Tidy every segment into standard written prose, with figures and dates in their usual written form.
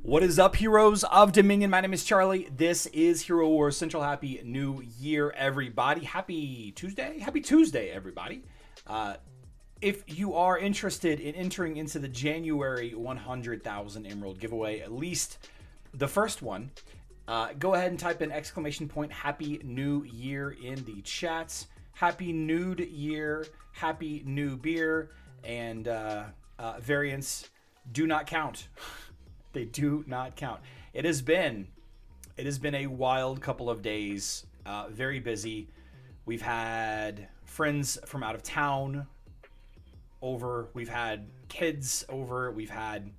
What is up, heroes of Dominion? My name is Charlie. This is Hero Wars Central. Happy New Year, everybody. Happy Tuesday. Happy Tuesday, everybody. If you are interested in entering into the January 100,000 Emerald giveaway, at least the first one, go ahead and type in ! Happy New Year in the chats. Happy Nude Year, Happy New Beer, and variants do not count. They do not count. It has been a wild couple of days. Very busy. We've had friends from out of town over. We've had kids over. We've had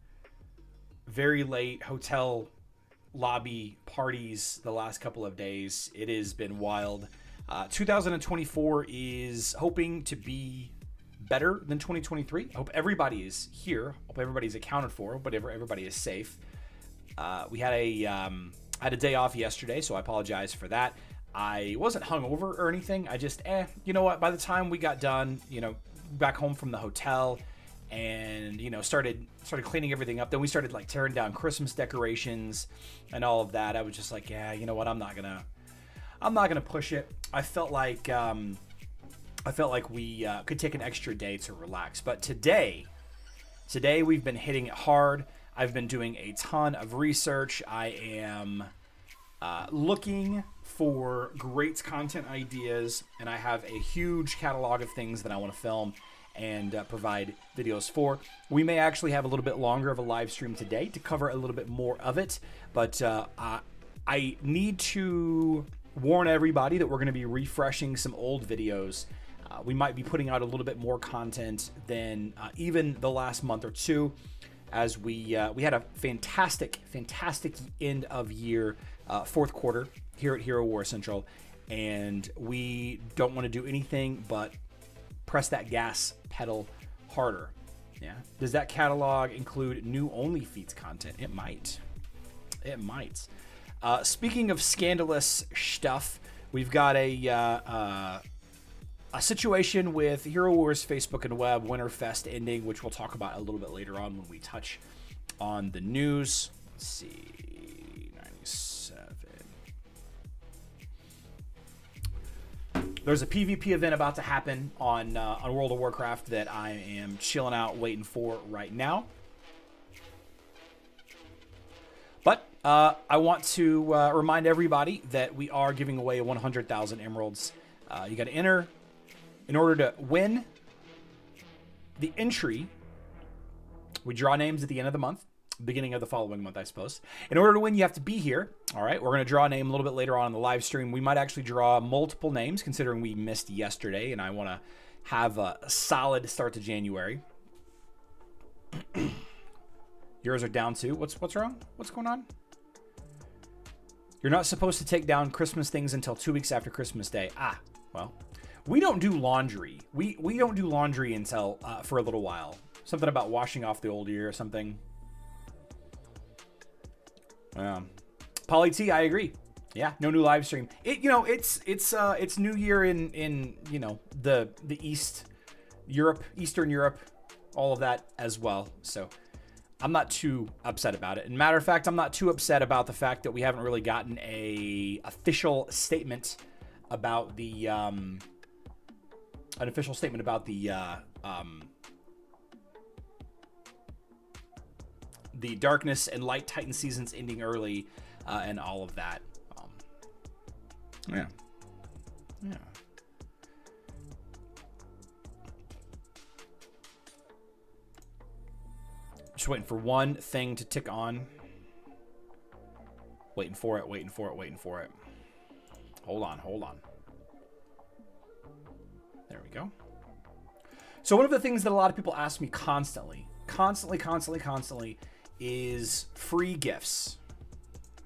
very late hotel lobby parties the last couple of days. It has been wild. 2024 is hoping to be better than 2023. I hope everybody is here. Hope everybody's accounted for. Hope everybody is safe. We had a day off yesterday, so I apologize for that. I wasn't hungover or anything. I just, you know what? By the time we got done, back home from the hotel, and started cleaning everything up. Then we started tearing down Christmas decorations and all of that. I was just like, yeah, you know what? I'm not gonna push it. I felt like we could take an extra day to relax. But today we've been hitting it hard. I've been doing a ton of research. I am looking for great content ideas, and I have a huge catalog of things that I want to film and provide videos for. We may actually have a little bit longer of a live stream today to cover a little bit more of it, but I need to warn everybody that we're going to be refreshing some old videos. We might be putting out a little bit more content than even the last month or two, as we had a fantastic end of year fourth quarter here at Hero Wars Central, and we don't want to do anything but press that gas pedal harder. Yeah. Does that catalog include new only feats content? It might. Speaking of scandalous stuff, we've got a situation with Hero Wars Facebook and Web Winterfest ending, which we'll talk about a little bit later on when we touch on the news. Let's see, 97. There's a PvP event about to happen on World of Warcraft that I am chilling out, waiting for right now. But I want to remind everybody that we are giving away 100,000 emeralds. You got to enter. In order to win the entry, we draw names at the end of the month, beginning of the following month, I suppose. In order to win, you have to be here. All right, we're going to draw a name a little bit later on in the live stream. We might actually draw multiple names, considering we missed yesterday, and I want to have a solid start to January. Yours are down too. What's wrong? What's going on? You're not supposed to take down Christmas things until 2 weeks after Christmas Day. Well. We don't do laundry. We don't do laundry until for a little while. Something about washing off the old year or something. Polly T, I agree. Yeah, no new live stream. It's New Year in the Eastern Europe, all of that as well. So I'm not too upset about it. And matter of fact, I'm not too upset about the fact that we haven't really gotten a official statement about the the Darkness and Light Titan seasons ending early, and all of that. Yeah. Just waiting for one thing to tick on. Waiting for it. Hold on. There we go. So one of the things that a lot of people ask me constantly is free gifts.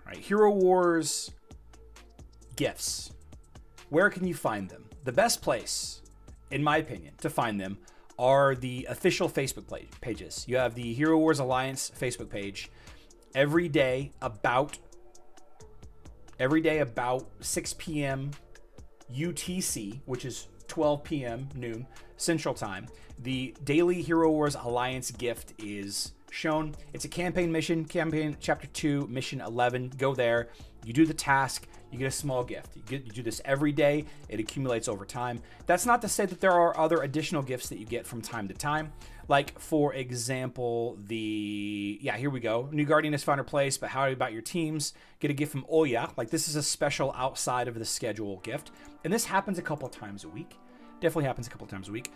Right? Hero Wars gifts. Where can you find them? The best place, in my opinion, to find them are the official Facebook pages. You have the Hero Wars Alliance Facebook page. Every day about 6 p.m. UTC, which is 12 p.m. noon Central Time, the Daily Hero Wars Alliance gift is shown. It's a campaign mission, campaign chapter 2, mission 11. Go there, you do the task, you get a small gift. You do this every day, it accumulates over time. That's not to say that there are other additional gifts that you get from time to time. Like, for example, here we go. New Guardian has found her place, but how about your teams? Get a gift from Oya. Like, this is a special outside of the schedule gift. And this happens a couple of times a week. Definitely happens a couple of times a week.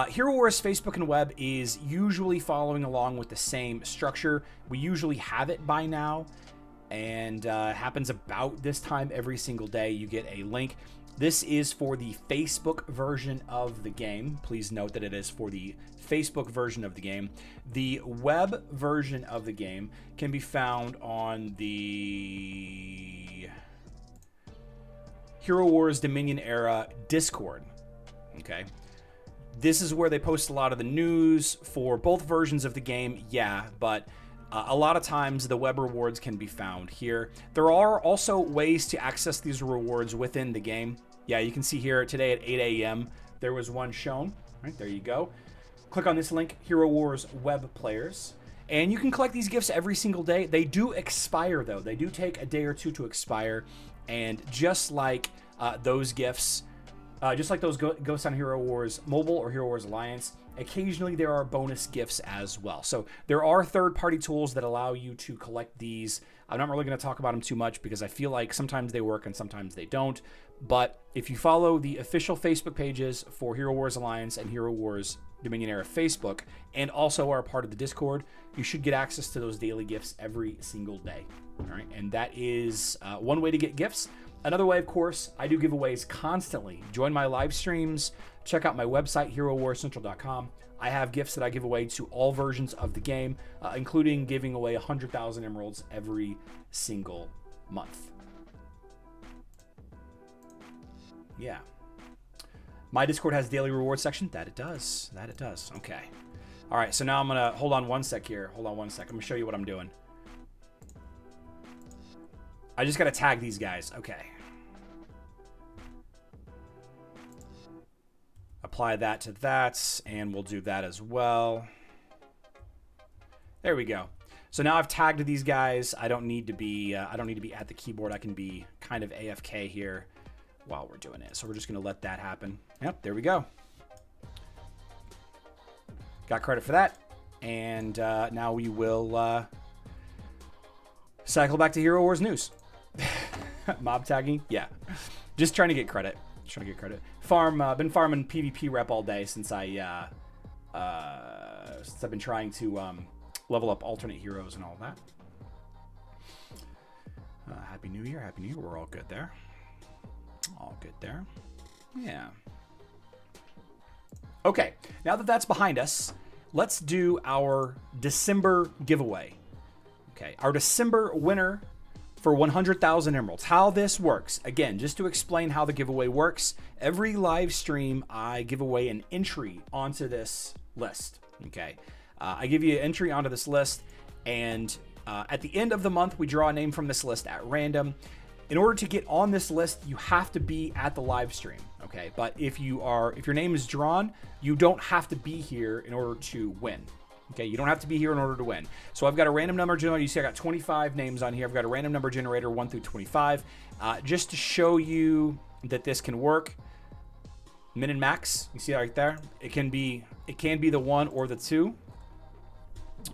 Hero Wars Facebook and web is usually following along with the same structure. We usually have it by now. And it happens about this time every single day. You get a link. This is for the Facebook version of the game. Please note that it is for the Facebook version of the game. The web version of the game can be found on the Hero Wars Dominion era Discord. Okay. This is where they post a lot of the news for both versions of the game. Yeah, but a lot of times the web rewards can be found here. There are also ways to access these rewards within the game. Yeah, you can see here today at 8 a.m. there was one shown. Right, there you go. Click on this link, Hero Wars Web Players. And you can collect these gifts every single day. They do expire, though. They do take a day or two to expire. And just like those gifts, just like those Ghosts on Hero Wars Mobile or Hero Wars Alliance, occasionally there are bonus gifts as well. So there are third-party tools that allow you to collect these. I'm not really going to talk about them too much because I feel like sometimes they work and sometimes they don't. But if you follow the official Facebook pages for Hero Wars Alliance and Hero Wars Dominion Era Facebook, and also are part of the Discord, you should get access to those daily gifts every single day. All right, and that is one way to get gifts. Another way, of course, I do giveaways constantly. Join my live streams. Check out my website, HeroWarsCentral.com. I have gifts that I give away to all versions of the game, including giving away 100,000 emeralds every single month. Yeah. My Discord has daily reward section. That it does. That it does. Okay. All right, so now I'm going to hold on one sec here. Hold on one sec. I'm going to show you what I'm doing. I just got to tag these guys. Okay. Apply that to that, and we'll do that as well. There we go. So now I've tagged these guys. I don't need to be at the keyboard. I can be kind of AFK here while we're doing it. So we're just going to let that happen. Yep, there we go. Got credit for that. And now we will cycle back to Hero Wars news. Mob tagging? Yeah. Just trying to get credit. Been farming PvP rep all day since I've been trying to level up alternate heroes and all that. Happy New Year. Happy New Year. We're all good there. All good there. Yeah. Okay. Now that that's behind us, let's do our December giveaway. Okay. Our December winner for 100,000 emeralds. How this works, again, just to explain how the giveaway works, every live stream I give away an entry onto this list. Okay, I give you an entry onto this list, and at the end of the month, we draw a name from this list at random. In order to get on this list, you have to be at the live stream. Okay, but if your name is drawn, you don't have to be here in order to win. Okay, you don't have to be here in order to win. So I've got a random number generator. You see I got 25 names on here. I've got a random number generator 1 through 25. Just to show you that this can work. Min and max, you see right there? It can be the 1 or the 2.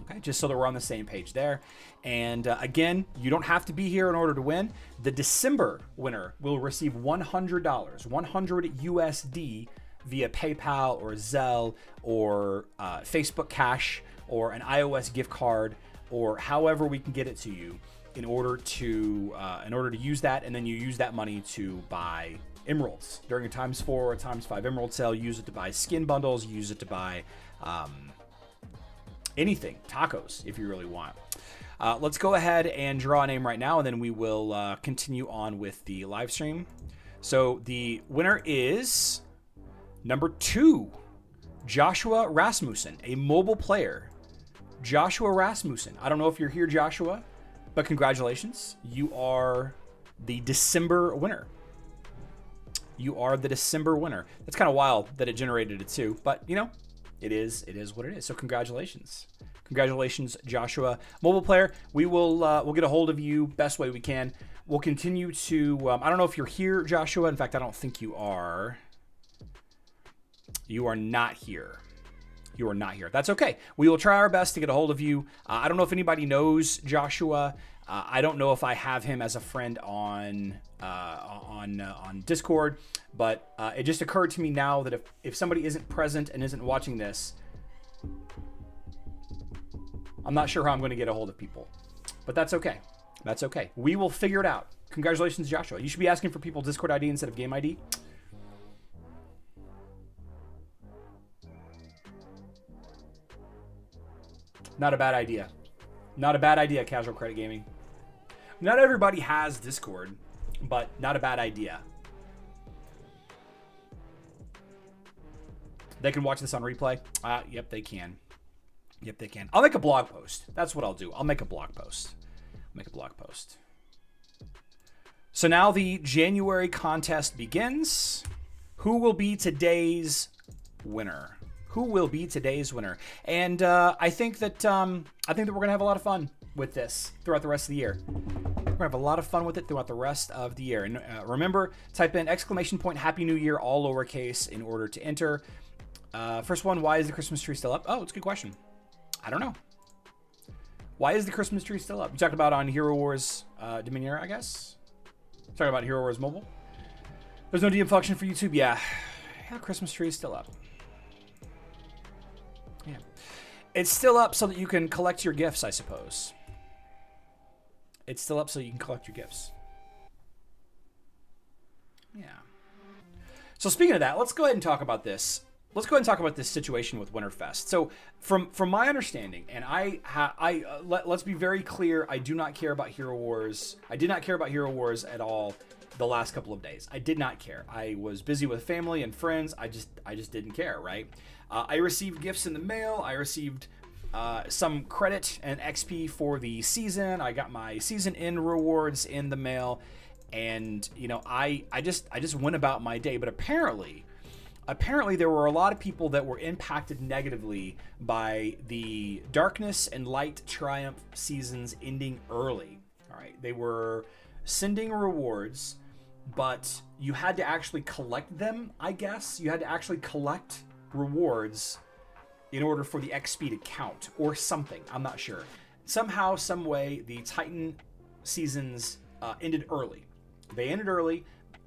Okay, just so that we're on the same page there. And again, you don't have to be here in order to win. The December winner will receive $100, 100 USD via PayPal or Zelle or Facebook Cash or an iOS gift card, or however we can get it to you in order to use that, and then you use that money to buy emeralds during a ×4 or ×5 emerald sale. Use it to buy skin bundles. Use it to buy anything, tacos if you really want. Let's go ahead and draw a name right now, and then we will continue on with the live stream. So the winner is number 2, Joshua Rasmussen, a mobile player. Joshua Rasmussen. I don't know if you're here, Joshua, but congratulations. You are the December winner. You are the December winner. That's kind of wild that it generated it too, but you know, it is what it is. So congratulations. Congratulations, Joshua. Mobile player, we'll get a hold of you best way we can. We'll continue to, I don't know if you're here, Joshua. In fact, I don't think you are. You are not here. You are not here. That's okay. We will try our best to get a hold of you. I don't know if anybody knows Joshua. I don't know if I have him as a friend on Discord, but it just occurred to me now that if somebody isn't present and isn't watching this, I'm not sure how I'm going to get a hold of people, but that's okay. That's okay. We will figure it out. Congratulations, Joshua. You should be asking for people's Discord ID instead of game ID. Not a bad idea. Not a bad idea, Casual Credit Gaming. Not everybody has Discord, but not a bad idea. They can watch this on replay? Yep, they can. Yep, they can. I'll make a blog post. That's what I'll do. I'll make a blog post. So now the January contest begins. Who will be today's winner? Who will be today's winner? And I think that we're gonna have a lot of fun with this throughout the rest of the year. We're gonna have a lot of fun with it throughout the rest of the year. And remember, type in ! Happy New Year, all lowercase, in order to enter. First one, why is the Christmas tree still up? Oh, it's a good question. I don't know. Why is the Christmas tree still up? You talked about on Hero Wars Dominion, I guess. Talking about Hero Wars Mobile. There's no DM function for YouTube. Yeah, the Christmas tree is still up. Yeah, it's still up so that you can collect your gifts, I suppose. It's still up so you can collect your gifts. Yeah. So speaking of that, let's go ahead and talk about this. Let's go ahead and talk about this situation with Winterfest. So from my understanding, and let's be very clear, I do not care about Hero Wars. I did not care about Hero Wars at all the last couple of days. I did not care. I was busy with family and friends. I just didn't care, right? I received gifts in the mail. I received some credit and XP for the season. I got my season end rewards in the mail, and you know, I just went about my day. But apparently there were a lot of people that were impacted negatively by the Darkness and Light Triumph seasons ending early. All right, they were sending rewards, but you had to actually collect them, I guess. You had to actually collect rewards in order for the XP to count or something. I'm not sure. Somehow, some way, the Titan seasons ended early. They ended early,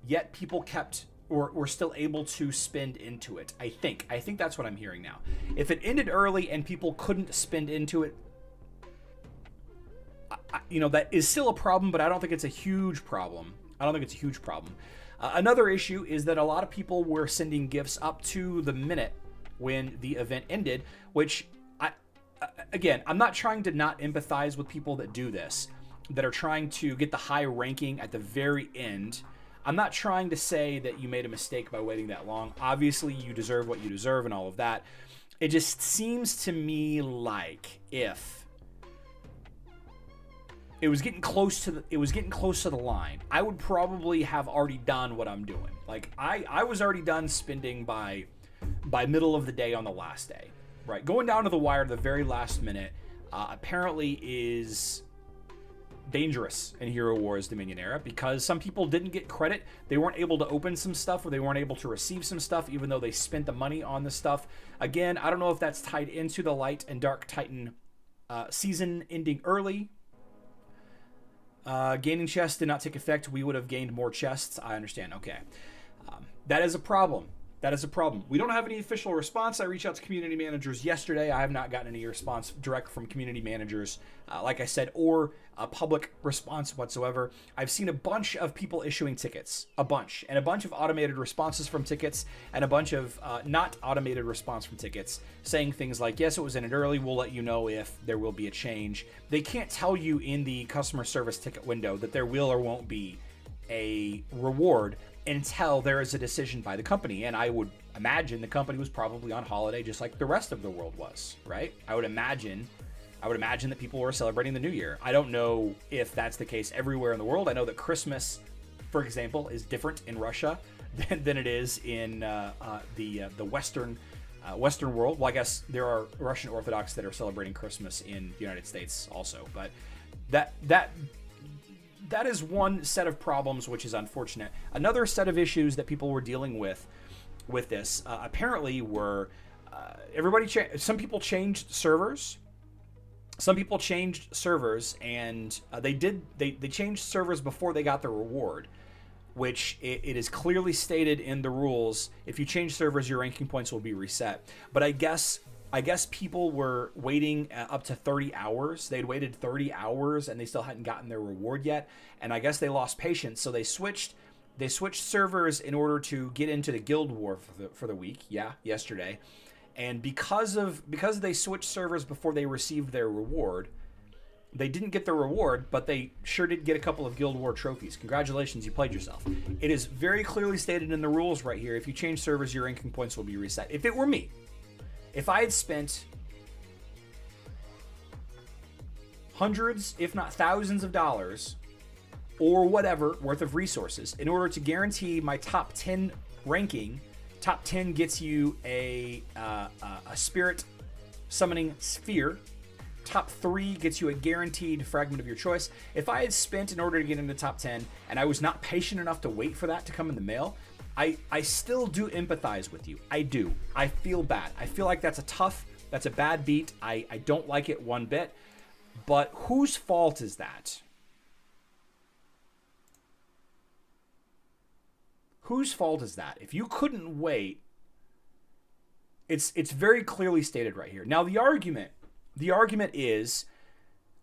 yet people kept or were still able to spend into it. I think that's what I'm hearing now. If it ended early and people couldn't spend into it, you know, that is still a problem, but I don't think it's a huge problem. Another issue is that a lot of people were sending gifts up to the minute when the event ended, which I'm not trying to not empathize with people that do this, that are trying to get the high ranking at the very end. I'm not trying to say that you made a mistake by waiting that long. Obviously, you deserve what you deserve and all of that. It just seems to me like if it was getting close to the line, I would probably have already done what I'm doing. Like I was already done spending by middle of the day on the last day, right? Going down to the wire the very last minute apparently is dangerous in Hero Wars Dominion era, because some people didn't get credit. They weren't able to open some stuff, or they weren't able to receive some stuff even though they spent the money on the stuff. Again, I don't know if that's tied into the Light and Dark Titan season ending early. Gaining chests did not take effect. We would have gained more chests. I understand. Okay. That is a problem. We don't have any official response. I reached out to community managers yesterday. I have not gotten any response direct from community managers, like I said, or a public response whatsoever. I've seen a bunch of people issuing tickets, and a bunch of automated responses from tickets, and a bunch of not automated response from tickets, saying things like, yes, it was ended early. We'll let you know if there will be a change. They can't tell you in the customer service ticket window that there will or won't be a reward until there is a decision by the company. And I would imagine the company was probably on holiday just like the rest of the world was, right? I would imagine that people were celebrating the new year. I don't know if that's the case everywhere in the world. I know that Christmas, for example, is different in Russia than it is in the Western world. Well, I guess there are Russian Orthodox that are celebrating Christmas in the United States also, but that is one set of problems, which is unfortunate. Another set of issues that people were dealing with this apparently were some people changed servers. Some people changed servers, and they changed servers before they got the reward, which it is clearly stated in the rules. If you change servers, your ranking points will be reset. But I guess people were waiting up to 30 hours. They'd waited 30 hours and they still hadn't gotten their reward yet. And I guess they lost patience, so they switched servers in order to get into the guild war for the week. Yeah, yesterday. And because they switched servers before they received their reward, they didn't get the reward, but they sure did get a couple of Guild War trophies. Congratulations, you played yourself. It is very clearly stated in the rules right here. If you change servers, your ranking points will be reset. If it were me, if I had spent hundreds, if not thousands of dollars, or whatever worth of resources in order to guarantee my top 10 ranking, top 10 gets you a spirit summoning sphere. Top 3 gets you a guaranteed fragment of your choice. If I had spent in order to get into top 10 and I was not patient enough to wait for that to come in the mail, I still do empathize with you. I do. I feel bad. I feel like that's a bad beat. I don't like it one bit. But whose fault is that? Whose fault is that? If you couldn't wait, it's very clearly stated right here. Now the argument is,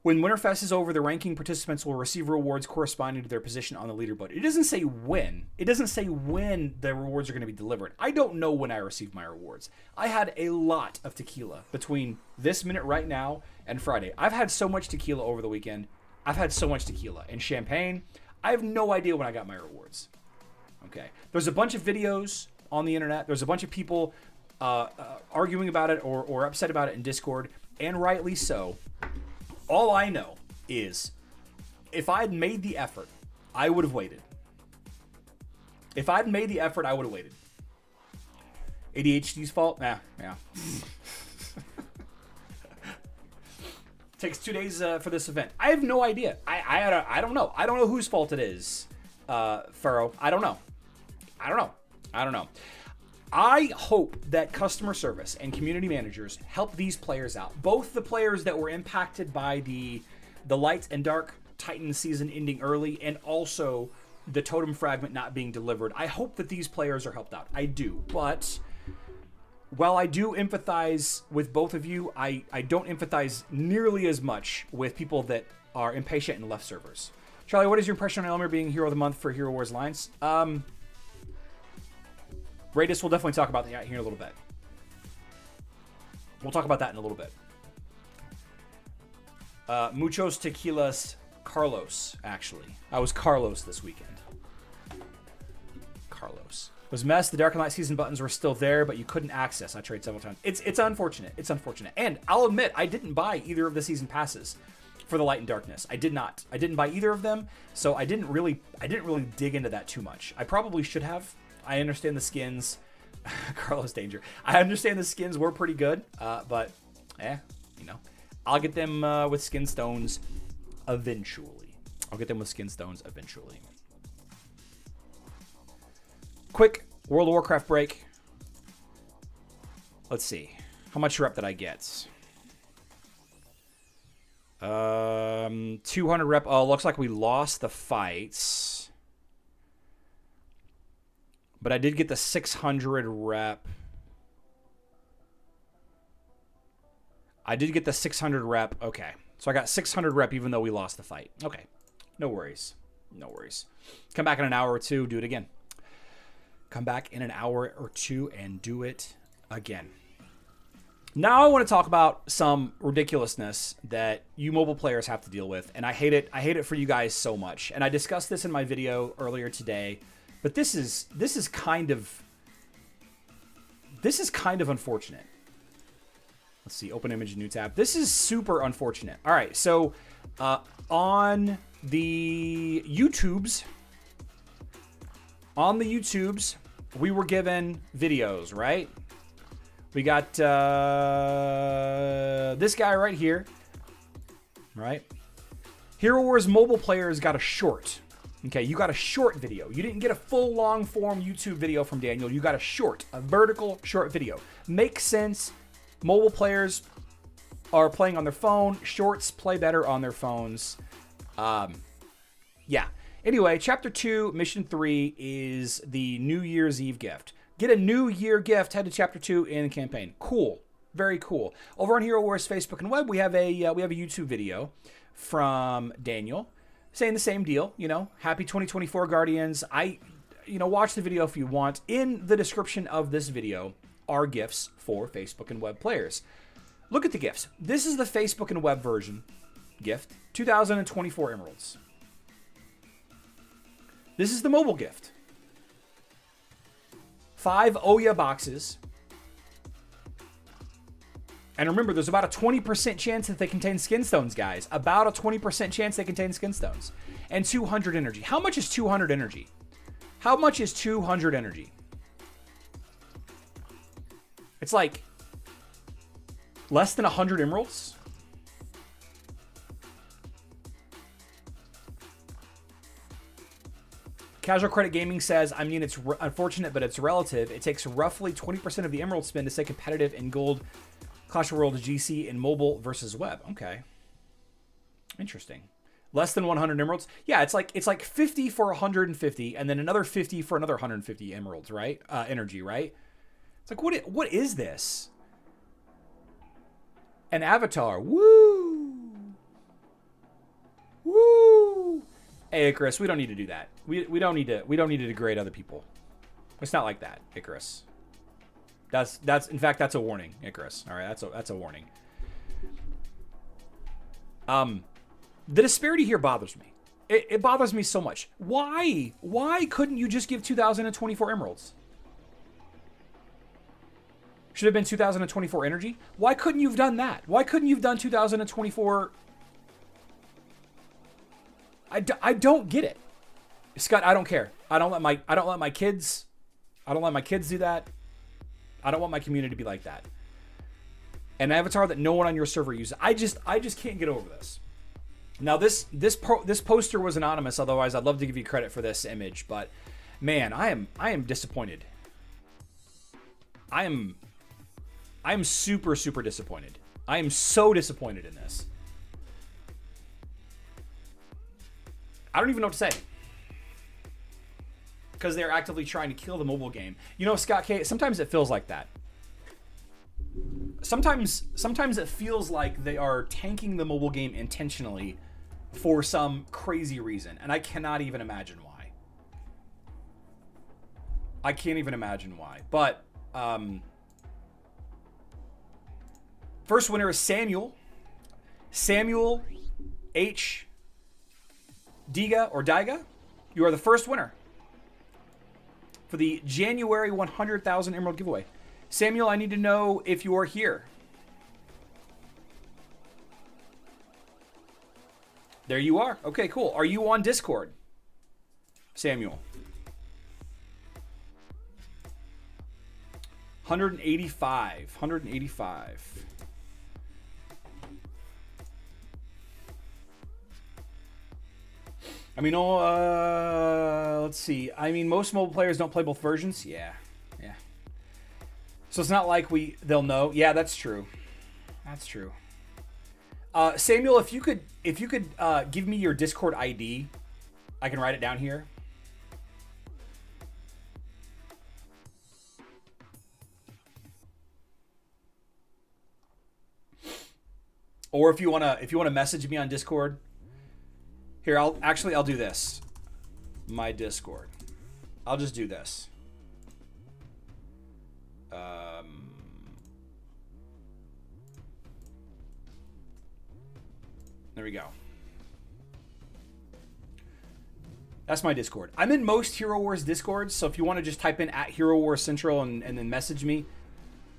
when Winterfest is over, the ranking participants will receive rewards corresponding to their position on the leaderboard. It doesn't say when. It doesn't say when the rewards are going to be delivered. I don't know when I receive my rewards. I had a lot of tequila between this minute right now and Friday. I've had so much tequila over the weekend. I've had so much tequila and champagne. I have no idea when I got my rewards. Okay. There's a bunch of videos on the internet. There's a bunch of people arguing about it or upset about it in Discord, and rightly so. All I know is, if I had made the effort, I would have waited. If I'd made the effort, I would have waited. ADHD's fault? Yeah. Takes 2 days for this event. I have no idea. I don't know. I don't know whose fault it is, Furrow. I don't know. I hope that customer service and community managers help these players out. Both the players that were impacted by the Light and Dark Titan season ending early, and also the totem fragment not being delivered. I hope that these players are helped out. I do. But while I do empathize with both of you, I don't empathize nearly as much with people that are impatient and left servers. Charlie, what is your impression on Elmer being Hero of the Month for Hero Wars Lines? Radis, we'll definitely talk about that here in a little bit. We'll talk about that in a little bit. Muchos tequilas, Carlos, actually. I was Carlos this weekend. Carlos. It was a mess. The Dark and Light season buttons were still there, but you couldn't access. I tried several times. It's unfortunate. It's unfortunate. And I'll admit, I didn't buy either of the season passes for the Light and Darkness. I did not. I didn't buy either of them, so I didn't really dig into that too much. I probably should have. I understand the skins. Carlos Danger. I understand the skins were pretty good, but I'll get them with skin stones eventually. Quick World of Warcraft break. Let's see. How much rep did I get? 200 rep. Oh, looks like we lost the fights. But I did get the 600 rep. Okay. So I got 600 rep even though we lost the fight. Okay. No worries. Come back in an hour or two, do it again. Come back in an hour or two and do it again. Now I want to talk about some ridiculousness that you mobile players have to deal with. And I hate it. I hate it for you guys so much. And I discussed this in my video earlier today. But this is kind of unfortunate. Let's see, open image, new tab. This is super unfortunate. All right, so on the YouTubes, we were given videos, right? We got this guy right here, right? Hero Wars mobile players got a short. Okay, you got a short video. You didn't get a full long form YouTube video from Daniel. You got a vertical short video. Makes sense. Mobile players are playing on their phone. Shorts play better on their phones. Yeah. Anyway, Chapter 2, Mission 3 is the New Year's Eve gift. Get a New Year gift, head to Chapter 2 in the campaign. Cool. Very cool. Over on Hero Wars Facebook and web, we have a YouTube video from Daniel saying the same deal, happy 2024 Guardians. Watch the video if you want. In the description of this video are gifts for Facebook and web players. Look at the gifts. This is the Facebook and web version gift, 2024 emeralds. This is the mobile gift. 5 Ouya boxes. And remember, there's about a 20% chance that they contain skin stones, guys. About a 20% chance they contain skin stones. And 200 energy. How much is 200 energy? How much is 200 energy? It's like less than 100 emeralds. Casual Credit Gaming says, I mean, it's unfortunate, but it's relative. It takes roughly 20% of the emerald spin to stay competitive in gold, Clash of Worlds, GC, and mobile versus web. Okay. Interesting. Less than 100 emeralds. Yeah, it's like 50 for 150, and then another 50 for another 150 emeralds, right? Energy, right? It's like, what is this? An avatar. Woo! Woo! Hey, Icarus, we don't need to do that. We don't need to degrade other people. It's not like that, Icarus. That's in fact, that's a warning, Icarus. All right, that's a warning. The disparity here bothers me. It bothers me so much. Why couldn't you just give 2024 emeralds? Should have been 2024 energy. Why couldn't you have done that? Why couldn't you have done 2024? I don't get it, Scott. I don't care. I don't let my kids do that. I don't want my community to be like that. An avatar that no one on your server uses. I just can't get over this. Now this poster was anonymous. Otherwise, I'd love to give you credit for this image, but man, I am disappointed. I am super disappointed. I am so disappointed in this. I don't even know what to say. Because they're actively trying to kill the mobile game. Scott K, sometimes it feels like that. Sometimes it feels like they are tanking the mobile game intentionally for some crazy reason. And I cannot even imagine why. I can't even imagine why. But, first winner is Samuel. Samuel H. Diga or Daiga. You are the first winner for the January 100,000 Emerald giveaway. Samuel, I need to know if you are here. There you are. Okay, cool. Are you on Discord, Samuel? 185. 185. I mean, let's see. I mean, most mobile players don't play both versions. Yeah. So it's not like they'll know. Yeah, that's true. That's true. Samuel, if you could give me your Discord ID, I can write it down here. Or if you wanna message me on Discord. Here, I'll do this. My Discord. I'll just do this. There we go. That's my Discord. I'm in most Hero Wars Discords, so if you want to just type in @Hero Wars Central and then message me,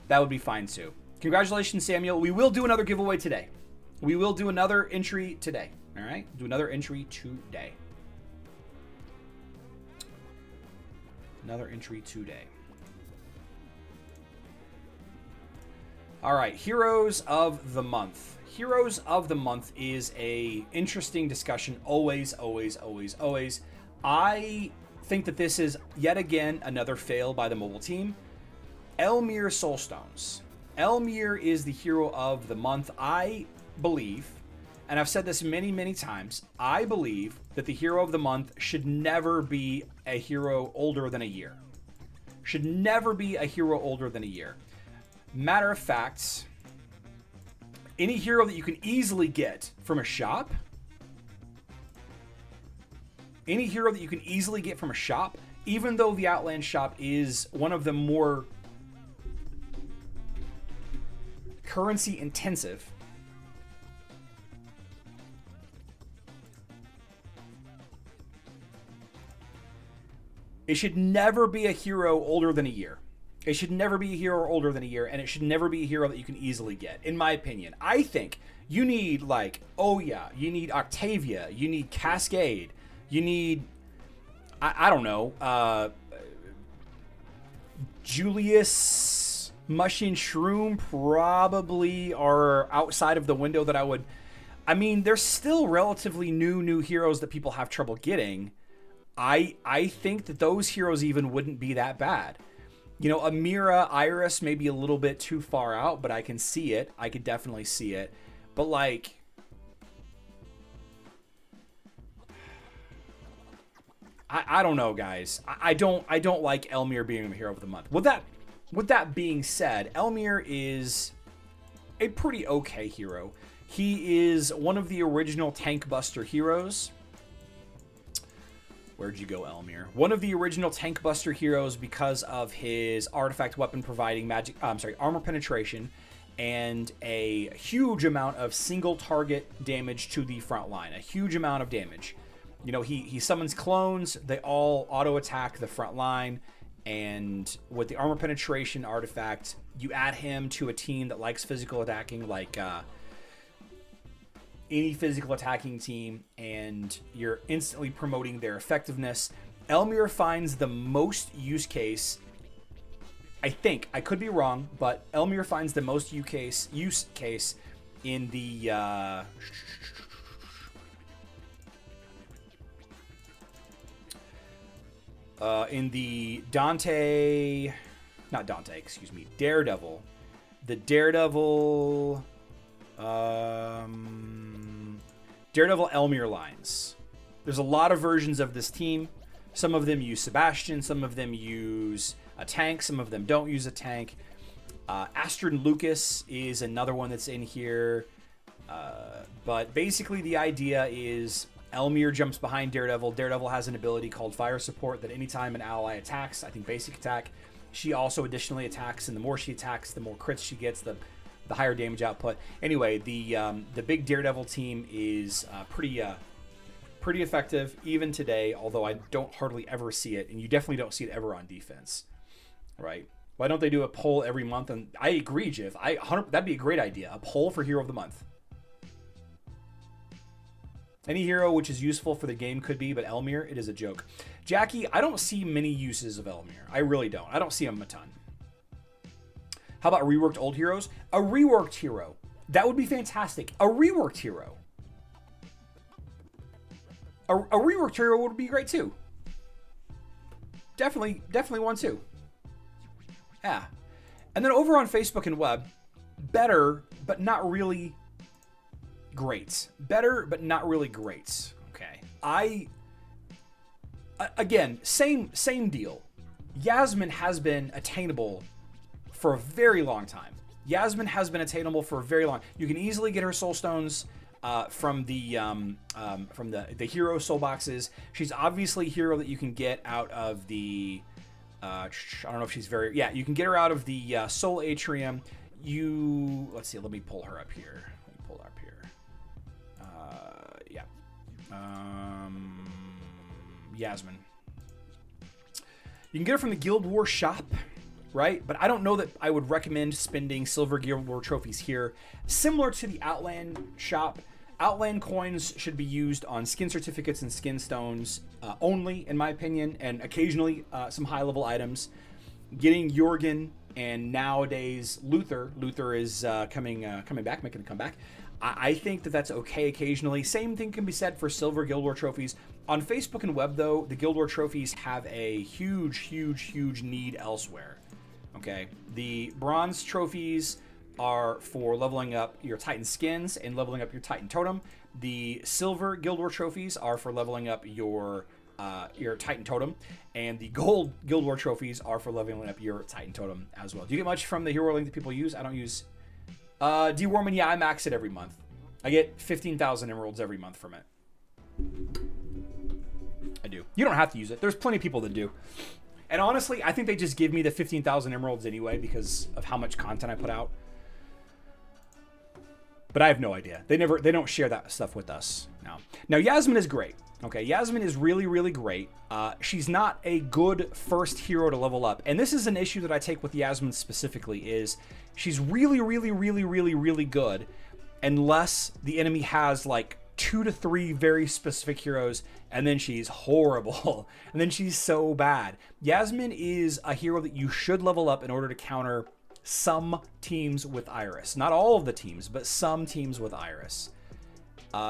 that would be fine too. Congratulations, Samuel. We will do another giveaway today. We will do another entry today. All right? Do another entry today. Another entry today. All right, Heroes of the Month. Heroes of the Month is a interesting discussion. Always. I think that this is yet again another fail by the mobile team. Elmir Soulstones. Elmir is the hero of the month. I believe, and I've said this many times, I believe that the hero of the month should never be a hero older than a year. Should never be a hero older than a year. Matter of fact, any hero that you can easily get from a shop, even though the Outland shop is one of the more currency intensive, it should never be a hero older than a year. It should never be a hero older than a year, and it should never be a hero that you can easily get, in my opinion. I think you need, like, Oya, you need Octavia, you need Cascade, you need, I don't know, Julius, Mushing Shroom probably are outside of the window that I would... I mean, there's still relatively new heroes that people have trouble getting. I think that those heroes even wouldn't be that bad. You know, Amira, Iris may be a little bit too far out, but I can see it. I could definitely see it. But, like... I don't know, guys. I don't like Elmir being the hero of the month. With that being said, Elmir is a pretty okay hero. He is one of the original Tank Buster heroes. Where'd you go, Elmir? One of the original Tank Buster heroes because of his artifact weapon providing armor penetration and a huge amount of single target damage to the front line. A huge amount of damage. You know, he summons clones. They all auto attack the front line. And with the armor penetration artifact, you add him to a team that likes physical attacking, like any physical attacking team, and you're instantly promoting their effectiveness. Elmir finds the most use case, I think, I could be wrong, but Elmir finds the most use case in the Daredevil. The Daredevil Elmir lines. There's a lot of versions of this team. Some of them use Sebastian, some of them use a tank, some of them don't use a tank. Astrid Lucas is another one that's in here. But basically the idea is Elmir jumps behind Daredevil. Daredevil has an ability called Fire Support that anytime an ally attacks, I think basic attack, she also additionally attacks, and the more she attacks, the more crits she gets, the higher damage output. Anyway, the big Daredevil team is pretty effective even today, although I don't hardly ever see it, and you definitely don't see it ever on defense, right? Why don't they do a poll every month? And I agree, Jiv. That'd be a great idea. A poll for Hero of the Month. Any hero which is useful for the game could be, but Elmir, it is a joke. Jackie, I don't see many uses of Elmir. I really don't. I don't see him a ton. How about reworked old heroes? A reworked hero. That would be fantastic. A reworked hero. A reworked hero would be great too. Definitely one too. Yeah. And then over on Facebook and web, better, but not really great. Better, but not really great. Okay. Again, same deal. Yasmin has been attainable for a very long time. Yasmin has been attainable for a very long. You can easily get her soul stones from the hero soul boxes. She's obviously a hero that you can get out of the. I don't know if she's very. Yeah, you can get her out of the soul atrium. Let's see. Let me pull her up here. Yeah. Yasmin. You can get her from the Guild Wars shop, right? But I don't know that I would recommend spending silver Guild War trophies here. Similar to the Outland shop, Outland coins should be used on skin certificates and skin stones only, in my opinion, and occasionally some high-level items. Getting Jorgen and nowadays Luther is coming back, making a comeback. I think that that's okay occasionally. Same thing can be said for silver Guild War trophies. On Facebook and web, though, the Guild War trophies have a huge need elsewhere. Okay, the bronze trophies are for leveling up your Titan skins and leveling up your Titan totem. The silver Guild War trophies are for leveling up your Titan totem, and the gold Guild War trophies are for leveling up your Titan totem as well. Do you get much from the hero link that people use? I don't use deworming. Yeah, I max it every month. I get 15,000 emeralds every month from it. I do. You don't have to use it. There's plenty of people that do. And honestly, I think they just give me the 15,000 emeralds anyway because of how much content I put out. But I have no idea. They don't share that stuff with us now. Now, Yasmin is great. Okay, Yasmin is really great. She's not a good first hero to level up. And this is an issue that I take with Yasmin specifically is she's really good unless the enemy has like 2 to 3 very specific heroes, and then she's horrible. And then she's so bad. Yasmin is a hero that you should level up in order to counter some teams with Iris. Not all of the teams, but some teams with Iris.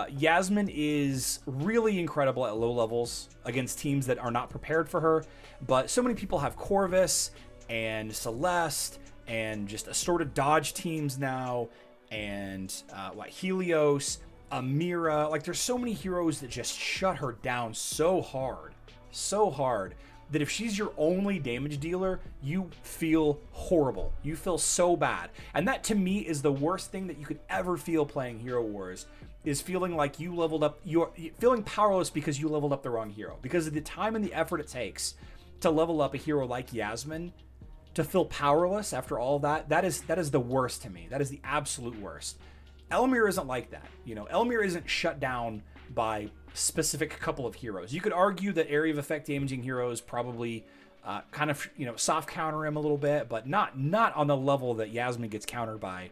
Yasmin is really incredible at low levels against teams that are not prepared for her, but so many people have Corvus and Celeste and just assorted dodge teams now, and Helios, Amira. Like, there's so many heroes that just shut her down so hard that if she's your only damage dealer, you feel horrible. You feel so bad. And that, to me, is the worst thing that you could ever feel playing Hero Wars, is feeling like you leveled up, you're feeling powerless because you leveled up the wrong hero. Because of the time and the effort it takes to level up a hero like Yasmin, to feel powerless after all that, that is the worst to me. That is the absolute worst. Elmir isn't like that. You know, Elmir isn't shut down by specific couple of heroes. You could argue that area of effect damaging heroes probably kind of, you know, soft counter him a little bit, but not on the level that Yasmin gets countered by,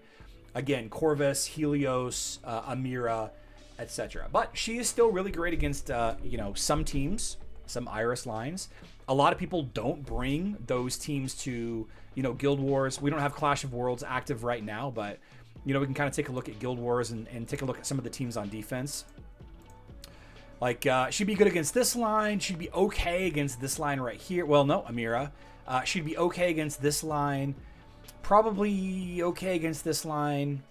again, Corvus, Helios, Amira, etc. But she is still really great against you know, some teams, some Iris lines. A lot of people don't bring those teams to, you know, Guild Wars. We don't have Clash of Worlds active right now, but, you know, we can kind of take a look at Guild Wars and take a look at some of the teams on defense. Like, she'd be good against this line. She'd be okay against this line right here. Well, no, Amira. She'd be okay against this line. Probably okay against this line.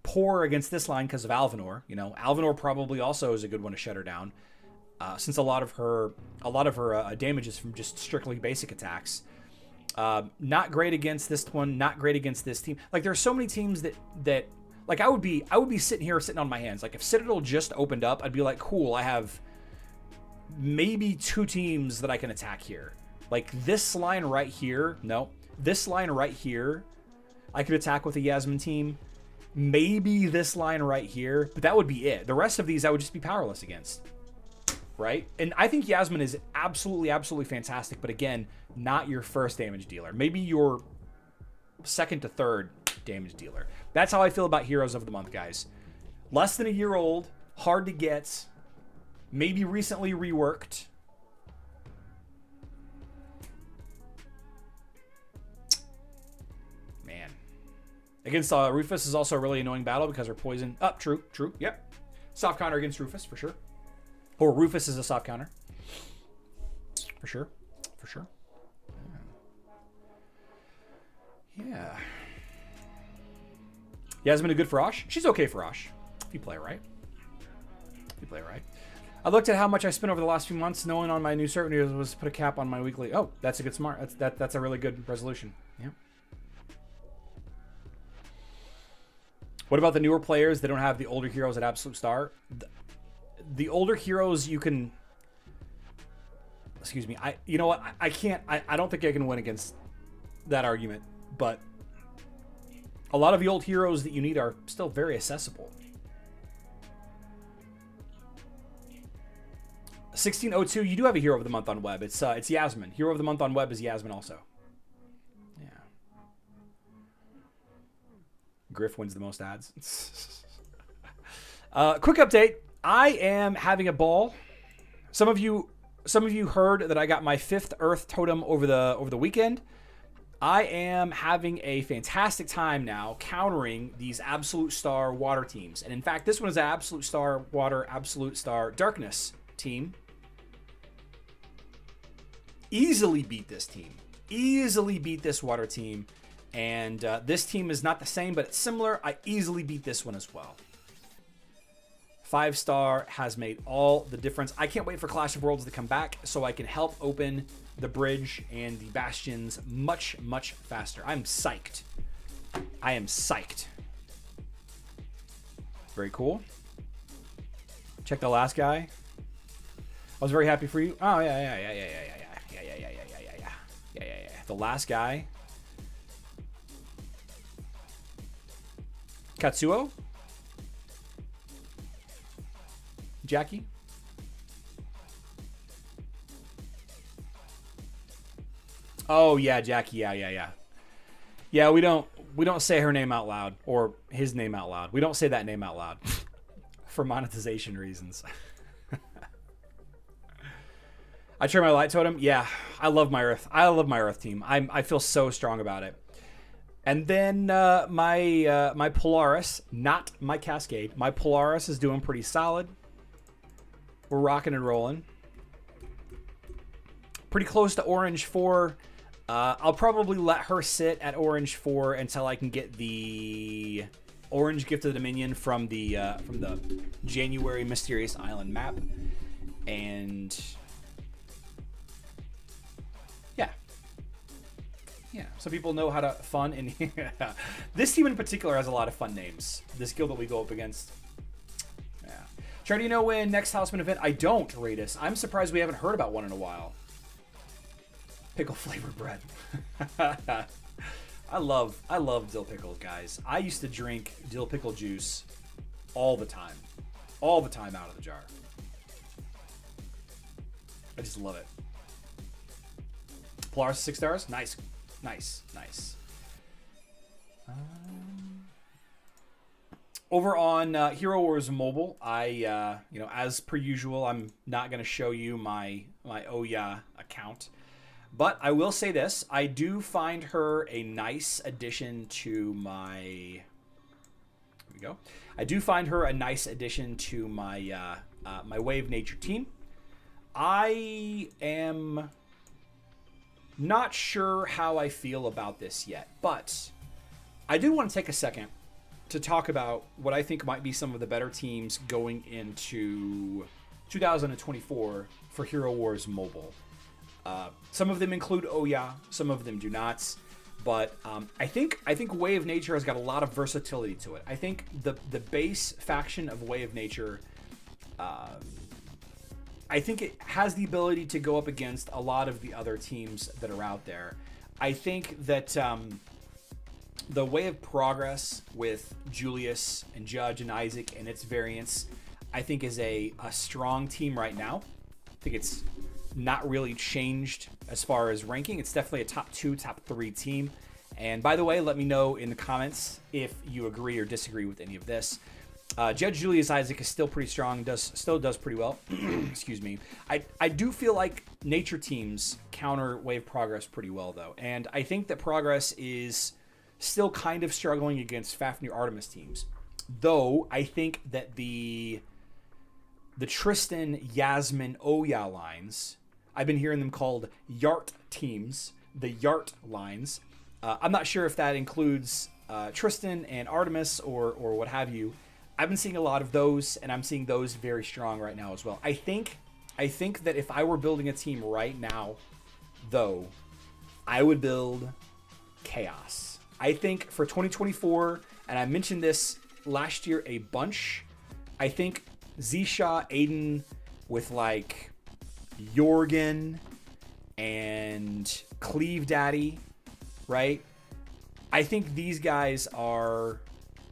Poor against this line because of Alvinor. You know, Alvinor probably also is a good one to shut her down, since a lot of her damage is from just strictly basic attacks. Not great against this one. Not great against this team. Like, there are so many teams that like, I would be sitting on my hands. Like, if Citadel just opened up, I'd be like, cool, I have maybe 2 teams that I can attack here. Like, this line right here, no. This line right here, I could attack with a Yasmin team. Maybe this line right here, but that would be it. The rest of these I would just be powerless against. Right? And I think Yasmin is absolutely fantastic, but again, not your first damage dealer. Maybe your second to third damage dealer. That's how I feel about Heroes of the Month, guys. Less than a year old, hard to get, maybe recently reworked. Man. Against Rufus is also a really annoying battle because her poison... Oh, true. Yep. Soft counter against Rufus, for sure. Or Rufus is a soft counter. For sure. Yeah. Yasmin a good for Osh? She's okay for Osh. If you play right. I looked at how much I spent over the last few months. Knowing on my new servant was to put a cap on my weekly. Oh, that's a good smart. That's a really good resolution. Yeah. What about the newer players? They don't have the older heroes at Absolute Star. The older heroes you can... Excuse me. You know what? I can't... I don't think I can win against that argument. But a lot of the old heroes that you need are still very accessible. 1602, you do have a Hero of the Month on web. It's Yasmin. Hero of the Month on web is Yasmin also. Yeah. Griff wins the most ads. Quick update. I am having a ball. Some of you heard that I got my 5th Earth Totem over the weekend. I am having a fantastic time now countering these Absolute Star Water teams. And in fact, this one is an Absolute Star Water, Absolute Star Darkness team. Easily beat this team. Easily beat this water team. And this team is not the same, but it's similar. I easily beat this one as well. 5-star has made all the difference. I can't wait for Clash of Worlds to come back so I can help open the bridge and the bastions much, much faster. I'm psyched. I am psyched. Very cool. Check the last guy. I was very happy for you. Oh, yeah. The last guy. Katsuo? Jackie? Oh yeah, Jackie. Yeah. Yeah, we don't say her name out loud or his name out loud. We don't say that name out loud for monetization reasons. I turned my light totem. Yeah, I love my Earth. I love my Earth team. I feel so strong about it. And then my Polaris, not my Cascade. My Polaris is doing pretty solid. We're rocking and rolling. Pretty close to Orange 4. I'll probably let her sit at Orange 4 until I can get the Orange Gift of the Dominion from the January Mysterious Island map. And yeah, some people know how to fun. And this team in particular has a lot of fun names. This guild that we go up against. Yeah. Char, do you know when next Houseman event? I don't, Raidus. I'm surprised we haven't heard about one in a while. Pickle flavored bread. I love dill pickles, guys. I used to drink dill pickle juice all the time. All the time out of the jar. I just love it. Polaris 6 stars? Nice. Nice. Over on Hero Wars Mobile, I, as per usual, I'm not going to show you my Ouya account. But I will say this. I do find her a nice addition to my... Here we go. I do find her a nice addition to my, my Wave Nature team. I am... not sure how I feel about this yet, but I do want to take a second to talk about what I think might be some of the better teams going into 2024 for Hero Wars Mobile. Some of them include Ouya, some of them do not, but I think Way of Nature has got a lot of versatility to it. I think the base faction of Way of Nature, I think it has the ability to go up against a lot of the other teams that are out there. I think that the Way of Progress with Julius and Judge and Isaac and its variants, I think is a strong team right now. I think it's not really changed as far as ranking. It's definitely a top 2, top 3 team. And by the way, let me know in the comments if you agree or disagree with any of this. Judge Julius Isaac is still pretty strong, still does pretty well. Excuse me. I do feel like nature teams counter Wave Progress pretty well, though. And I think that Progress is still kind of struggling against Fafnir Artemis teams. Though, I think that the Tristan, Yasmin, Ouya lines, I've been hearing them called Yart teams, the Yart lines. I'm not sure if that includes Tristan and Artemis or what have you. I've been seeing a lot of those, and I'm seeing those very strong right now as well. I think that if I were building a team right now, though, I would build Chaos. I think for 2024, and I mentioned this last year a bunch, I think Zisha, Aiden with like Jorgen and Cleve Daddy, right? I think these guys are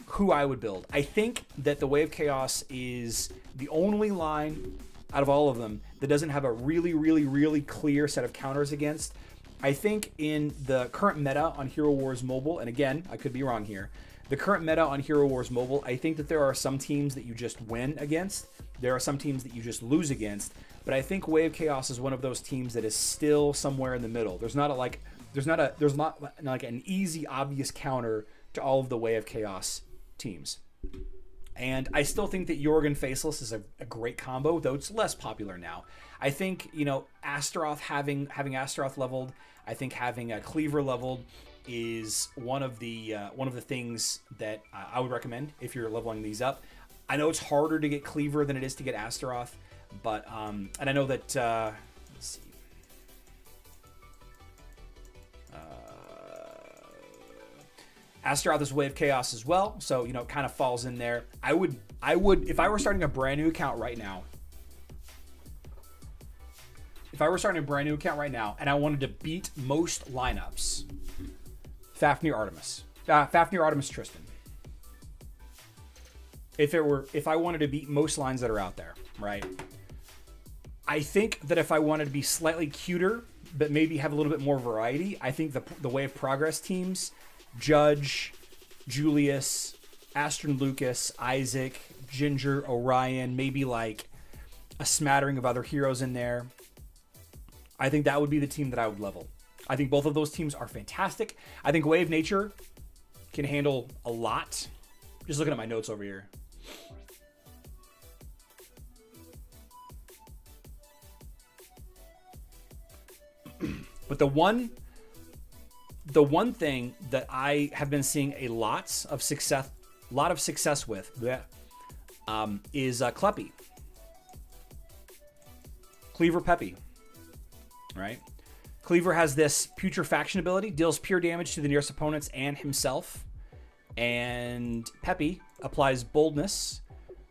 who I would build. I think that the Way of Chaos is the only line out of all of them that doesn't have a really, really, really clear set of counters against. I think in the current meta on Hero Wars Mobile, and again, I could be wrong here, the current meta on Hero Wars Mobile, I think that there are some teams that you just win against. There are some teams that you just lose against. But I think Way of Chaos is one of those teams that is still somewhere in the middle. There's not like an easy, obvious counter to all of the Way of Chaos teams. And I still think that Jorgen Faceless is a great combo, though it's less popular now. I think, you know, Astaroth, having Astaroth leveled, I think having a Cleaver leveled is one of the things that I would recommend if you're leveling these up. I know it's harder to get Cleaver than it is to get Astaroth, but and I know that let's see. Astaroth is Way of Chaos as well, so you know it kind of falls in there. I would if I were starting a brand new account right now. If I were starting a brand new account right now and I wanted to beat most lineups, Fafnir Artemis Tristan. If I wanted to beat most lines that are out there, right? I think that if I wanted to be slightly cuter, but maybe have a little bit more variety, I think the Way of Progress teams, Judge, Julius, Astron Lucas, Isaac, Ginger, Orion, maybe like a smattering of other heroes in there. I think that would be the team that I would level. I think both of those teams are fantastic. I think Way of Nature can handle a lot. Just looking at my notes over here. But the one thing that I have been seeing a lot of success with is Kleppy. Cleaver Peppy. Right? Cleaver has this putrefaction ability, deals pure damage to the nearest opponents and himself. And Peppy applies boldness,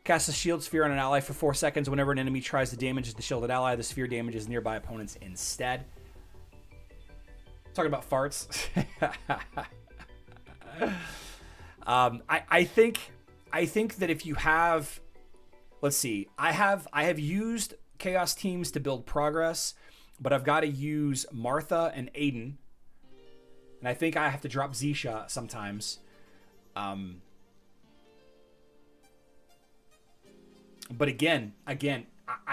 casts a shield sphere on an ally for 4 seconds. Whenever an enemy tries to damage the shielded ally, the sphere damages nearby opponents instead. Talking about farts. I think that if you have, let's see, I have used Chaos teams to build progress, but I've got to use Martha and Aiden, and I think I have to drop Zisha sometimes. But again, I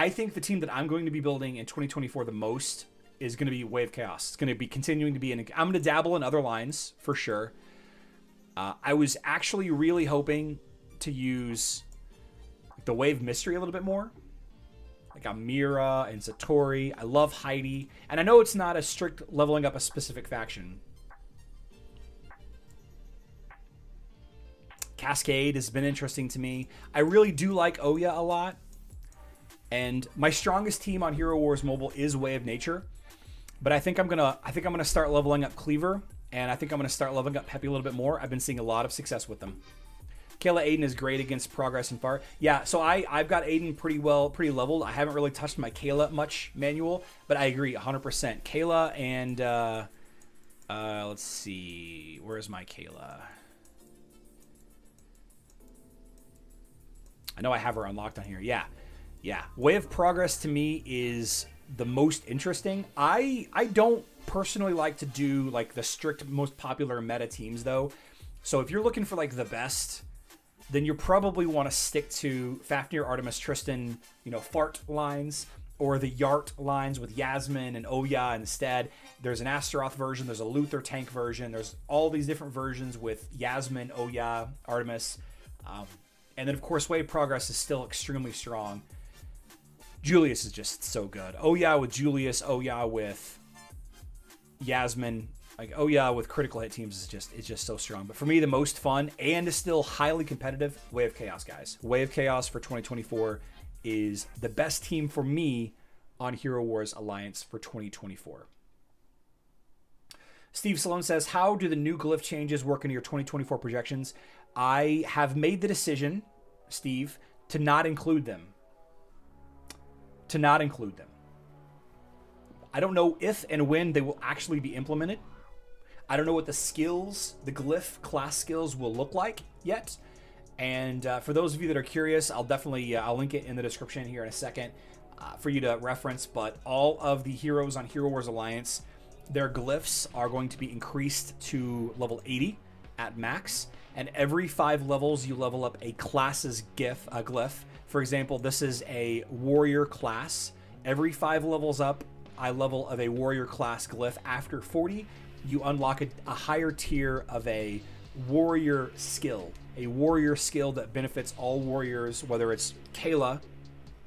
think the team that I'm going to be building in 2024 the most is going to be Way of Chaos. It's going to be continuing to be I'm going to dabble in other lines for sure. I was actually really hoping to use the Wave Mystery a little bit more. Like Amira and Satori. I love Heidi. And I know it's not a strict leveling up a specific faction. Cascade has been interesting to me. I really do like Oya a lot. And my strongest team on Hero Wars Mobile is Way of Nature. But I think I'm gonna start leveling up Cleaver, and I think I'm gonna start leveling up Peppy a little bit more. I've been seeing a lot of success with them. Kayla Aiden is great against Progress and Far. Yeah, so I've got Aiden pretty leveled. I haven't really touched my Kayla much manual, but I agree 100%. Kayla and let's see, where's my Kayla? I know I have her unlocked on here. Yeah. Way of Progress to me is the most interesting. I don't personally like to do like the strict most popular meta teams though. So if you're looking for like the best, then you probably want to stick to Fafnir, Artemis, Tristan, Fart lines, or the Yart lines with Yasmin and Oya instead. There's an Astaroth version, there's a Luther tank version, there's all these different versions with Yasmin, Oya, Artemis. And then of course Way of Progress is still extremely strong. Julius is just so good. Oya with Julius, Oya with Yasmin, like Oya with critical hit teams is just so strong. But for me, the most fun and is still highly competitive, Way of Chaos, guys. Way of Chaos for 2024 is the best team for me on Hero Wars Alliance for 2024. Steve Salone says, how do the new glyph changes work into your 2024 projections? I have made the decision, Steve, to not include them. I don't know if and when they will actually be implemented. I don't know what the glyph class skills will look like yet. And for those of you that are curious, I'll definitely I'll link it in the description here in a second for you to reference. But all of the heroes on Hero Wars Alliance, their glyphs are going to be increased to level 80 at max, and every 5 levels you level up a class's glyph. For example, this is a warrior class. Every 5 levels up, I level of a warrior class glyph. After 40, you unlock a higher tier of a warrior skill. A warrior skill that benefits all warriors, whether it's Kayla,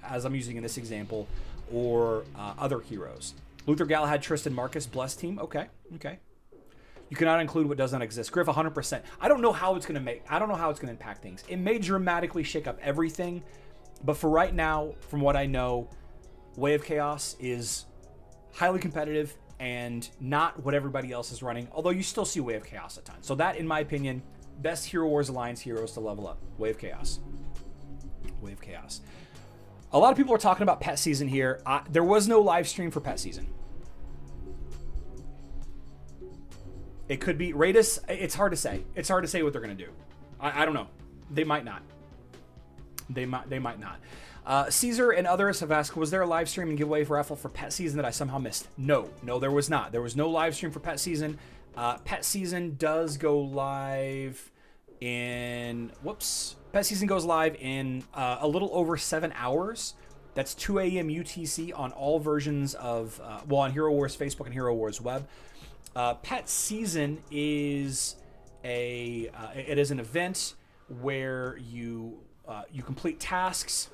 as I'm using in this example, or other heroes. Luther, Galahad, Tristan, Marcus, Blessed Team. Okay. You cannot include what does not exist. Griff, 100%. I don't know how it's going to impact things. It may dramatically shake up everything, but for right now, from what I know, Way of Chaos is highly competitive and not what everybody else is running, although you still see Way of Chaos a ton. So that, in my opinion, best Hero Wars Alliance heroes to level up. Way of Chaos. Way of Chaos. A lot of people are talking about pet season here. There was no live stream for pet season. It could be Raidus. It's hard to say. It's hard to say what they're going to do. I don't know. They might not. They might not. Caesar and others have asked, was there a live stream and giveaway for raffle for pet season that I somehow missed? No, there was not. There was no live stream for pet season. Pet season does go live in... Whoops. Pet season goes live in a little over 7 hours. That's 2 a.m. UTC on all versions of... on Hero Wars Facebook and Hero Wars Web. Pet season is it is an event where you complete tasks,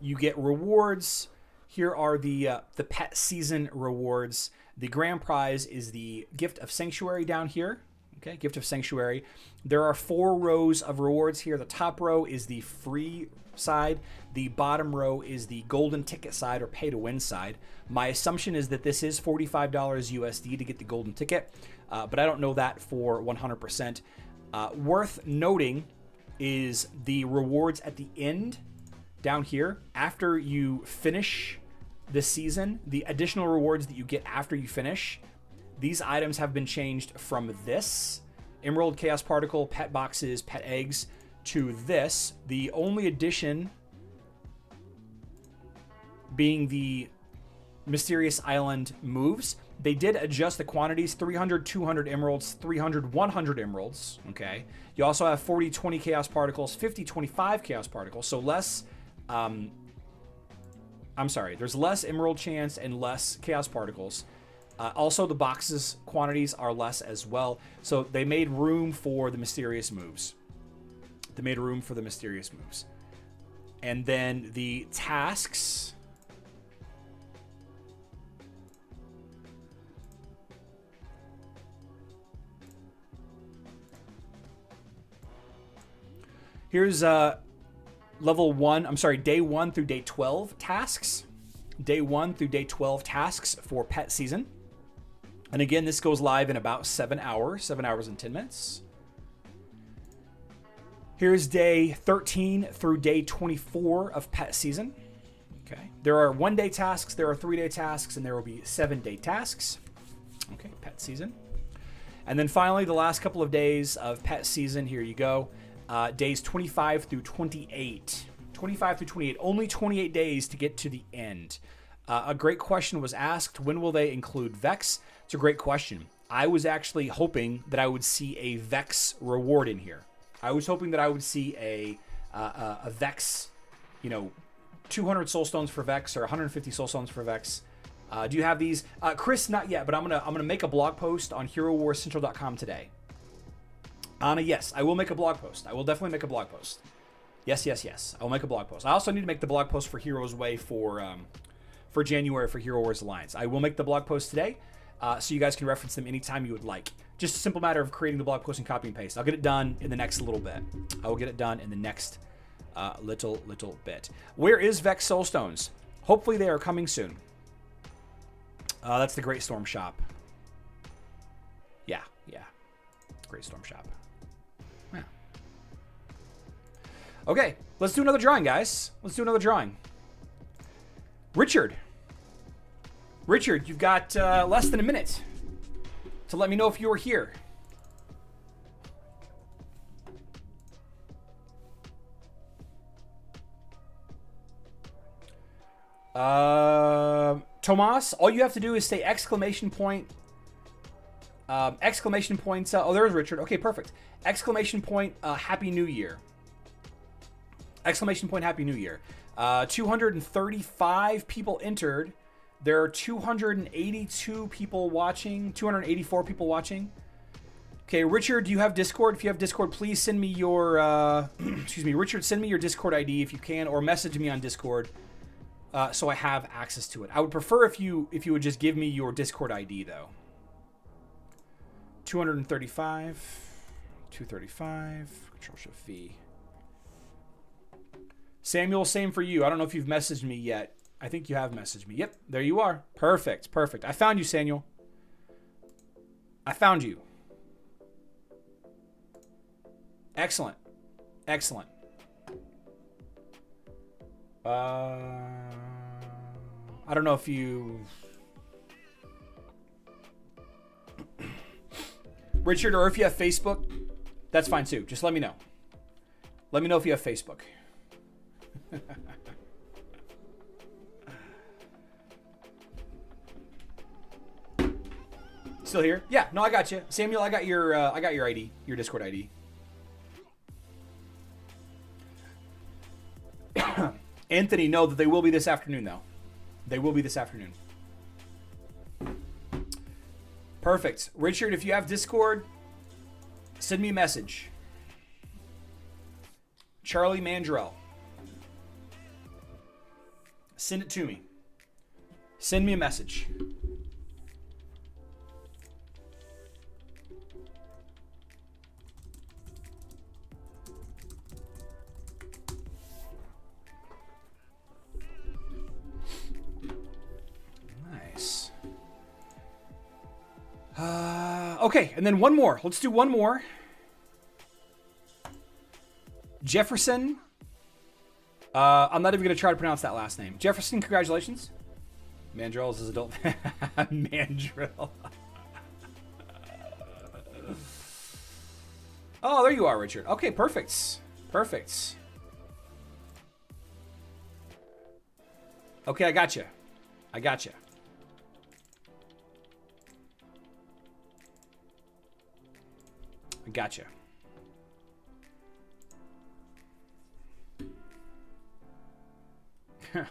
you get rewards. Here are the pet season rewards. The grand prize is the Gift of Sanctuary down here. Okay, Gift of Sanctuary. There are 4 rows of rewards here. The top row is the free side. The bottom row is the golden ticket side or pay to win side. My assumption is that this is $45 USD to get the golden ticket, but I don't know that for 100%. Worth noting is the rewards at the end down here. After you finish the season, the additional rewards that you get after you finish, these items have been changed from this Emerald Chaos Particle, pet boxes, pet eggs, to this. The only addition being the Mysterious Island moves. They did adjust the quantities: 300, 200 emeralds, 300, 100 emeralds. Okay. You also have 40, 20 chaos particles, 50, 25 chaos particles. So less, there's less emerald chance and less chaos particles. Also, the boxes quantities are less as well. So they made room for the mysterious moves. And then the tasks. Here's day 1 through day 12 tasks. Day 1 through day 12 tasks for pet season. And again, this goes live in about 7 hours, 7 hours and 10 minutes. Here's day 13 through day 24 of pet season. Okay. There are 1-day tasks, there are 3-day tasks, and there will be 7-day tasks. Okay, pet season. And then finally, the last couple of days of pet season, here you go. Days 25 through 28. 25 through 28. Only 28 days to get to the end. A great question was asked. When will they include Vex? It's a great question. I was actually hoping that I would see a Vex reward in here. I was hoping that I would see a Vex, 200 soul stones for Vex or 150 soul stones for Vex. Do you have these? Chris, not yet, but I'm gonna make a blog post on HeroWarsCentral.com today. Anna, yes, I will make a blog post. I will definitely make a blog post. Yes. I will make a blog post. I also need to make the blog post for Heroes Way for January for Hero Wars Alliance. I will make the blog post today, so you guys can reference them anytime you would like. Just a simple matter of creating the blog post and copy and paste. I'll get it done in the next little bit. Little bit. Where is Vex Soulstones? Hopefully they are coming soon. That's the Great Storm Shop. Yeah. Great Storm Shop. Yeah. Okay, let's do another drawing, guys. Let's do another drawing. Richard, you've got less than a minute to let me know if you are here. Tomas, all you have to do is say exclamation point Exclamation points. Oh, there's Richard. Okay, perfect. Exclamation point, Happy New Year. Exclamation point, Happy New Year. 235 people entered. There are 282 people watching. 284 people watching. Okay, Richard, do you have Discord? If you have Discord, please send me your, excuse me, Richard, send me your Discord ID if you can, or message me on Discord so I have access to it. I would prefer if you would just give me your Discord ID, though. 235, 235, Control-Shift-V. Samuel, same for you. I don't know if you've messaged me yet. I think you have messaged me. Yep, there you are. Perfect, perfect. I found you, Samuel. I found you. Excellent. Excellent. I don't know if you... Richard, or if you have Facebook, that's fine too. Just let me know. Let me know if you have Facebook. Still here? Yeah, no, I got you. Samuel, I got your ID, your Discord ID. Anthony, no, that they will be this afternoon, though. They will be this afternoon. Perfect. Richard, if you have Discord, send me a message. Charlie Mandrell. Send it to me. Send me a message. Nice. Okay, and then one more. Let's do one more. Jefferson. I'm not even going to try to pronounce that last name. Jefferson, congratulations. Mandrell is his adult. Mandrell. Oh, there you are, Richard. Okay, perfect. Perfect. Okay, I got you. I got you. I got you.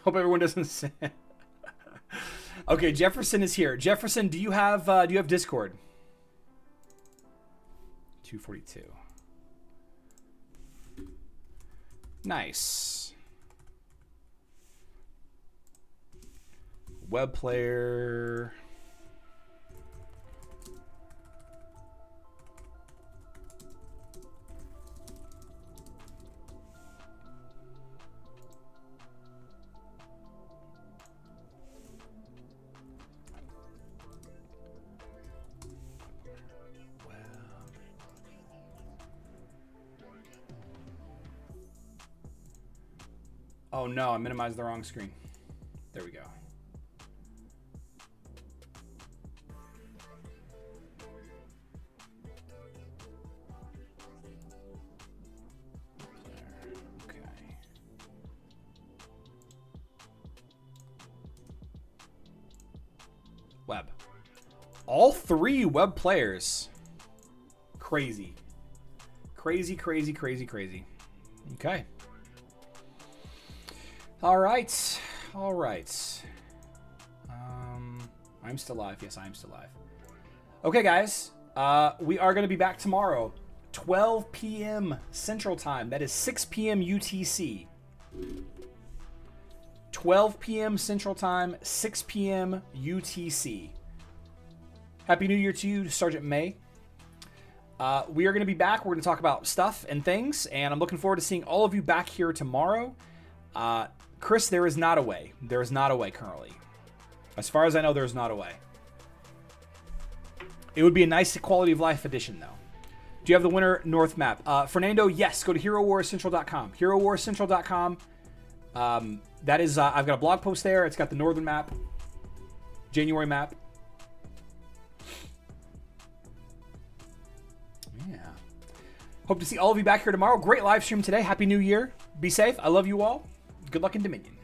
Hope everyone doesn't say. Okay, Jefferson is here. Jefferson, do you have Discord? 242. Nice. Web player. Oh no, I minimized the wrong screen. There we go. Okay. Web. All three web players. Crazy. Crazy, crazy, crazy, crazy. Okay. All right. All right. I'm still live. Yes, I'm still live. Okay, guys. We are going to be back tomorrow, 12 p.m. Central Time. That is 6 p.m. UTC. 12 p.m. Central Time, 6 p.m. UTC. Happy New Year to you, Sergeant May. We are going to be back. We're going to talk about stuff and things, and I'm looking forward to seeing all of you back here tomorrow. Chris, there is not a way. There is not a way currently. As far as I know, there is not a way. It would be a nice quality of life edition, though. Do you have the Winter North map? Fernando, yes. Go to HeroWarsCentral.com. HeroWarsCentral.com. That is, I've got a blog post there. It's got the Northern map, January map. Yeah. Hope to see all of you back here tomorrow. Great live stream today. Happy New Year. Be safe. I love you all. Good luck in Dominion.